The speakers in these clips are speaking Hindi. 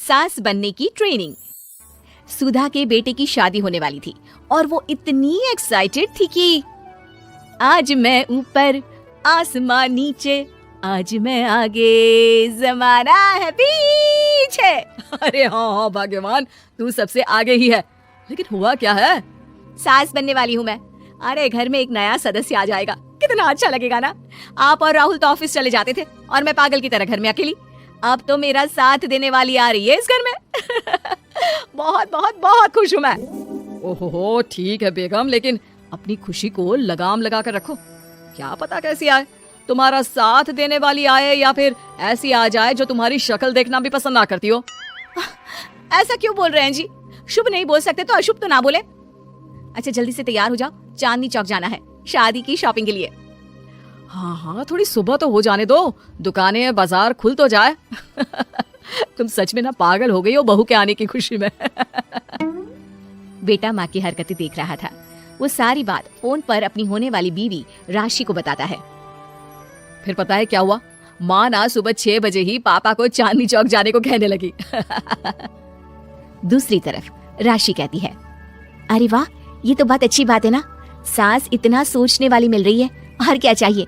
सास बनने की ट्रेनिंग। सुधा के बेटे की शादी होने वाली थी और वो इतनी एक्साइटेड थी कि आज मैं ऊपर आसमां नीचे, आज मैं आगे जमाना है पीछे। अरे हाँ भाग्यवान, तू सबसे आगे ही है। लेकिन हुआ क्या है? सास बनने वाली हूँ मैं। अरे घर में एक नया सदस्य आ जाएगा, कितना अच्छा लगेगा ना। आप और राहुल तो ऑफिस चले जाते थे और मैं पागल की तरह घर में अकेली। अब तो मेरा साथ देने वाली आ रही है इस घर में। बहुत बहुत बहुत खुश हूँ मैं। ओहो ठीक है बेगम, लेकिन अपनी खुशी को लगाम लगा कर रखो। क्या पता कैसी आए, तुम्हारा साथ देने वाली आए या फिर ऐसी आ जाए जो तुम्हारी शक्ल देखना भी पसंद ना करती हो। ऐसा क्यों बोल रहे हैं जी? शुभ नहीं बोल सकते तो अशुभ तो ना बोले। अच्छा जल्दी से तैयार हो जाओ, चांदनी चौक जाना है शादी की शॉपिंग के लिए। हाँ हाँ, थोड़ी सुबह तो हो जाने दो, दुकानें बाजार खुल तो जाए। तुम सच में ना पागल हो गई हो बहू के आने की खुशी में। बेटा माँ की हरकतें देख रहा था। वो सारी बात फोन पर अपनी होने वाली बीवी राशि को बताता है। फिर पता है क्या हुआ? माँ ना सुबह 6 बजे ही पापा को चांदनी चौक जाने को कहने लगी। दूसरी तरफ राशि कहती है, अरे वाह, ये तो बहुत अच्छी बात है ना। सास इतना सोचने वाली मिल रही है, और क्या चाहिए।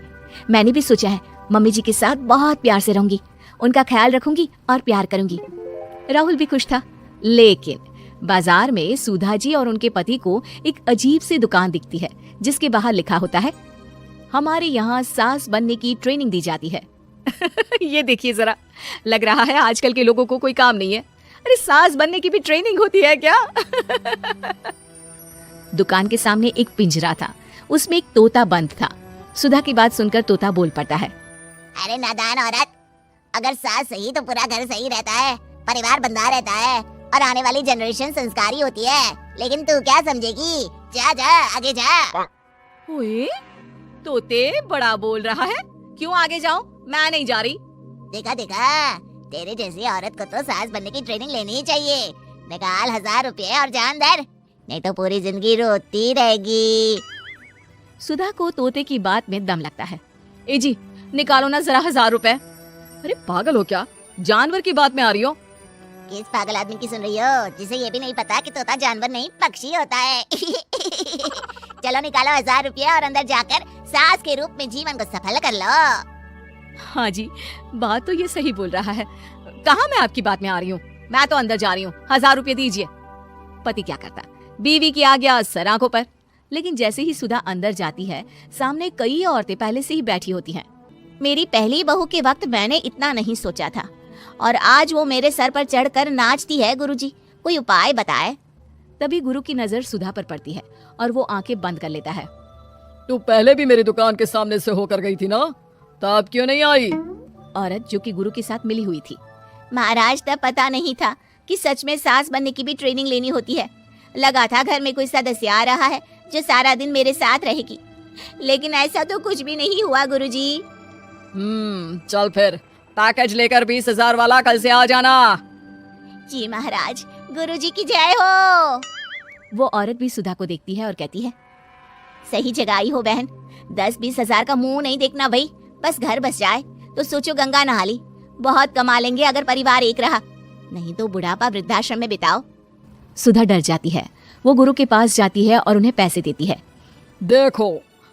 मैंने भी सोचा है मम्मी जी के साथ बहुत प्यार से रहूंगी, उनका ख्याल रखूंगी और प्यार करूंगी। राहुल भी खुश था। लेकिन बाजार में सुधा जी और उनके पति को एक अजीब सी दुकान दिखती है जिसके बाहर लिखा होता है, हमारे यहाँ सास बनने की ट्रेनिंग दी जाती है। ये देखिए जरा, लग रहा है आजकल के लोगों को कोई काम नहीं है। अरे सास बनने की भी ट्रेनिंग होती है क्या? दुकान के सामने एक पिंजरा था, उसमें एक तोता बंद था। सुधा की बात सुनकर तोता बोल पड़ता है, अरे नादान औरत, अगर सास सही तो पूरा घर सही रहता है, परिवार बंधा रहता है और आने वाली जनरेशन संस्कारी होती है। लेकिन तू क्या समझेगी? जा जा आगे जा। ओए, तोते बड़ा बोल रहा है, क्यों आगे जाऊं? मैं नहीं जा रही। देखा देखा, तेरे जैसी औरत को तो सास बनने की ट्रेनिंग लेनी ही चाहिए। निकाल 1000 रुपए और जान दर, नहीं तो पूरी जिंदगी रोती रहेगी। सुधा को तोते की बात में दम लगता है। ए जी, निकालो ना जरा 1000 रुपए। अरे पागल हो क्या? जानवर की बात में आ रही हो? किस पागल आदमी की सुन रही हो, जिसे ये भी नहीं पता कि तोता जानवर नहीं पक्षी होता है। चलो निकालो 1000 रुपए और अंदर जाकर सास के रूप में जीवन को सफल कर लो। हाँ जी, बात तो ये सही बोल रहा है। कहाँ मैं आपकी बात में आ रही हूँ? मैं तो अंदर जा रही हूँ, 1000 रुपए दीजिए। पति क्या करता, बीवी की आज्ञा सर आंखों पर। लेकिन जैसे ही सुधा अंदर जाती है, सामने कई औरतें पहले से ही बैठी होती हैं। मेरी पहली बहू के वक्त मैंने इतना नहीं सोचा था, और आज वो मेरे सर पर चढ़कर नाचती है। गुरुजी, कोई उपाय बताए। तभी गुरु की नजर सुधा पर पड़ती है और वो आंखें बंद कर लेता है। तू पहले भी मेरी दुकान के सामने से होकर गई थी ना, तब क्यों नहीं आई? औरत जो कि गुरु के साथ मिली हुई थी। महाराज, तब पता नहीं था कि सच में सास बनने की भी ट्रेनिंग लेनी होती है। लगा था घर में कोई सदस्य आ रहा है जो सारा दिन मेरे साथ रहेगी, लेकिन ऐसा तो कुछ भी नहीं हुआ गुरुजी। चल फिर पैकेज लेकर 20,000 वाला कल से आ जाना। जी महाराज, गुरुजी की जय हो। वो औरत भी सुधा को देखती है और कहती है, सही जगह आई हो बहन। 10-20 हजार का मुंह नहीं देखना भाई, बस घर बस जाए तो सोचो गंगा नहा ली। बहुत कमा लेंगे अगर परिवार एक रहा, नहीं तो बुढ़ापा वृद्धाश्रम में बिताओ। सुधा डर जाती है। वो गुरु के पास जाती है और उन्हें पैसे देती है। देखो,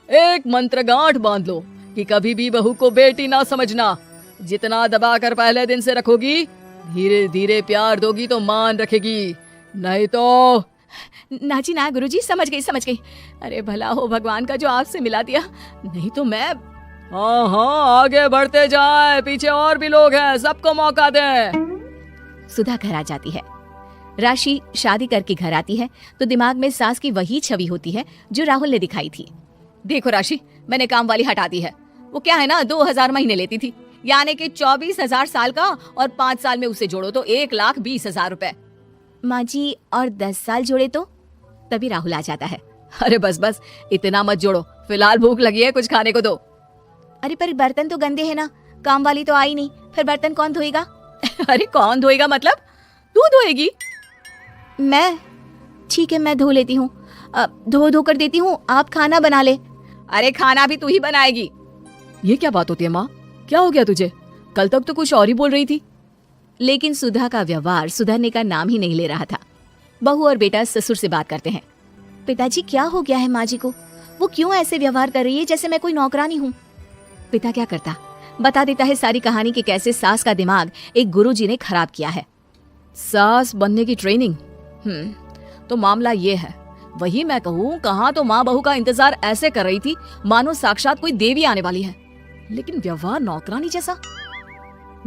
एक मंत्र गांठ बांध लो कि कभी भी बहू को बेटी ना समझना। जितना दबा कर पहले दिन से रखोगी, धीरे धीरे प्यार दोगी तो मान रखेगी, नहीं तो। नाची ना गुरुजी, समझ गई। अरे भला हो भगवान का जो आपसे मिला दिया, नहीं तो मैं। हाँ हाँ, आगे बढ़ते जाए, पीछे और भी लोग हैं, सबको मौका दें। सुधा घर आ जाती है। राशि शादी करके घर आती है तो दिमाग में सास की वही छवि होती है जो राहुल ने दिखाई थी। देखो राशि, मैंने काम वाली हटा दी है। वो क्या है ना, 2000 महीने लेती थी, यानी कि 24,000 साल का, और 5 साल में उसे जोड़ो तो 1,20,000 रुपए। माँ जी, और 10 साल जोड़े तो? तभी राहुल आ जाता है। अरे बस इतना मत जोड़ो, फिलहाल भूख लगी है, कुछ खाने को दो। अरे पर बर्तन तो गंदे है ना, काम वाली तो आई नहीं, फिर बर्तन कौन धोएगा? अरे कौन धोएगा मतलब? तू धोएगी? मैं? ठीक है, मैं धो लेती हूँ, धो कर देती हूँ, आप खाना बना ले। अरे खाना भी तू ही बनाएगी? ये क्या बात होती है माँ? क्या हो गया तुझे? कल तक तो कुछ और ही बोल रही थी। लेकिन सुधा का व्यवहार सुधरने का नाम ही नहीं ले रहा था। बहू और बेटा ससुर से बात करते हैं। पिताजी, क्या हो गया है माँ जी को? वो क्यों ऐसे व्यवहार कर रही है जैसे मैं कोई नौकरानी हूँ? पिता क्या करता, बता देता है सारी कहानी कि कैसे सास का दिमाग एक गुरुजी ने खराब किया है। सास बनने की ट्रेनिंग? तो मामला ये है, वही मैं कहूँ, कहाँ तो माँ बहू का इंतजार ऐसे कर रही थी मानो साक्षात कोई देवी आने वाली है, लेकिन व्यवहार नौकरानी जैसा।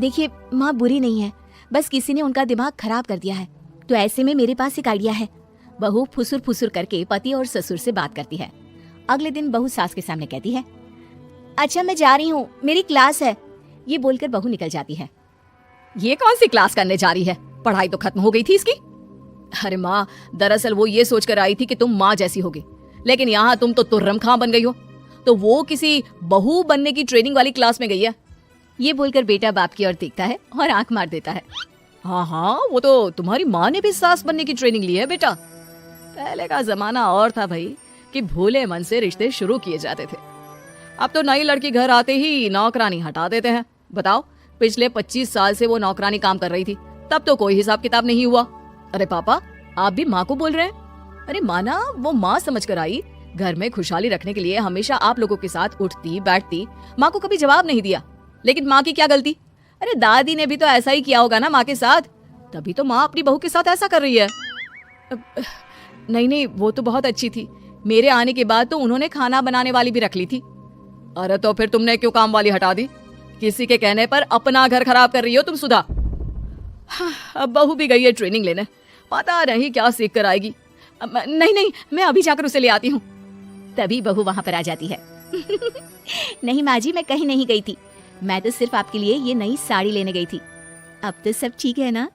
देखिए, माँ बुरी नहीं है, बस किसी ने उनका दिमाग खराब कर दिया है। तो ऐसे में मेरे पास एक आइडिया है। बहू फुसुर फुसुर करके पति और ससुर से बात करती है। अगले दिन बहू सास के सामने कहती है, अच्छा मैं जा रही हूँ, मेरी क्लास है। ये बोलकर बहू निकल जाती है। ये कौन सी क्लास करने जा रही है? पढ़ाई तो खत्म हो गई थी इसकी। अरे माँ, दरअसल वो ये सोचकर आई थी कि तुम माँ जैसी होगी, लेकिन यहाँ तुम तो तुर्रम खां बन गई हो। तो वो किसी बहू बनने की ट्रेनिंग वाली क्लास में गई है। ये बोलकर बेटा बाप की ओर देखता है और आंख मार देता है। हाँ, वो तो तुम्हारी माँ ने भी सास बनने की ट्रेनिंग ली है बेटा। पहले का जमाना और था भाई, कि भोले मन से रिश्ते शुरू किए जाते थे। अब तो नई लड़की घर आते ही नौकरानी हटा देते हैं। बताओ, पिछले 25 साल से वो नौकरानी काम कर रही थी, तब तो कोई हिसाब किताब नहीं हुआ। अरे पापा, आप भी माँ को बोल रहे हैं? अरे माना, वो माँ समझ कर आई, घर में खुशहाली रखने के लिए हमेशा आप लोगों के साथ उठती बैठती, माँ को कभी जवाब नहीं दिया। लेकिन माँ की क्या गलती? अरे दादी ने भी तो ऐसा ही किया होगा ना माँ के साथ, तभी तो माँ अपनी बहू के साथ ऐसा कर रही है। नहीं, वो तो बहुत अच्छी थी। मेरे आने के बाद तो उन्होंने खाना बनाने वाली भी रख ली थी। अरे तो फिर तुमने क्यों काम वाली हटा दी? किसी के कहने पर अपना घर खराब कर रही हो तुम सुधा। अब बहू भी गई है ट्रेनिंग लेने, पता नहीं क्या सीख कर आएगी। नहीं, मैं अभी जाकर उसे ले आती हूँ। तभी बहू वहां पर आ जाती है। नहीं माँ जी, मैं कहीं नहीं गई थी, मैं तो सिर्फ आपके लिए ये नई साड़ी लेने गई थी। अब तो सब ठीक है ना?